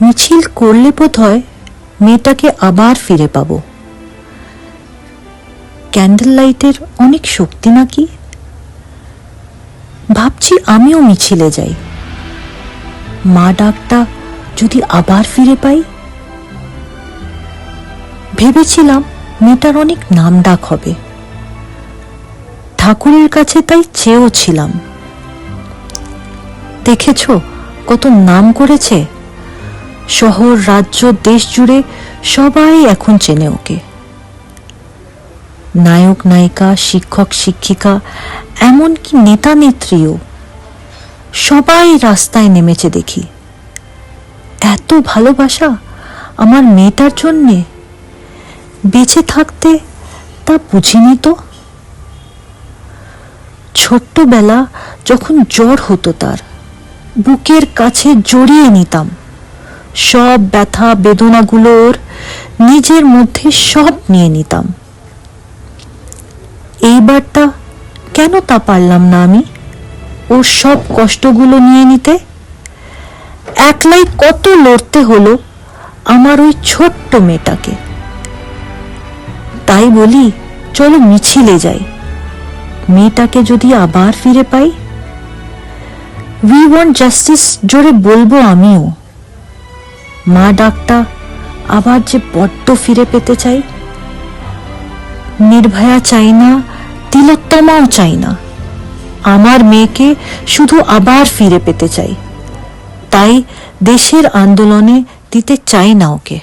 মিছিল করলে বোধহয় মেয়েটাকে আবার ফিরে পাবো। ক্যান্ডেল লাইটের অনেক শক্তি নাকি। ভাবছি আমিও মিছিলে যাই, মা ডাকটা যদি আবার ফিরে পাই। ভেবেছিলাম মেয়েটার অনেক নাম ডাক হবে, ঠাকুরের কাছে তাই চেয়েও ছিলাম। দেখেছ কত নাম করেছে, শহর রাজ্য দেশ জুড়ে সবাই এখন চেনে ওকে। নায়ক নায়িকা, শিক্ষক শিক্ষিকা, এমনকি নেতা নেত্রীও সবাই রাস্তায় নেমেছে দেখি। এত ভালোবাসা আমার মেয়েটার জন্যে, বেঁচে থাকতে তা বুঝিনি তো। ছোট্টবেলা যখন জ্বর হতো তার, বুকের কাছে জড়িয়ে নিতাম, সব ব্যথা বেদনাগুলোর নিজের মধ্যে সব নিয়ে নিতাম। এইবারটা কেন তা পারলাম না আমি, ওর সব কষ্টগুলো নিয়ে নিতে। একলাই কত লড়তে হলো আমার ওই ছোট্ট মেয়েটাকে। তাই বলি চলো মিছিলে যাই, মেয়েটাকে যদি আবার ফিরে পাই। উই ওয়ান্ট জাস্টিস জোরে বলবো আমিও। মা ডাকটা আবার যে বড্ড ফিরে পেতে চাই। নির্ভয়া চাই না, তিলোত্তমাও চাই না, আমার মেয়েকে শুধু আবার ফিরে পেতে চাই। তাই দেশের আন্দোলনে দিতে চাই না ওকে।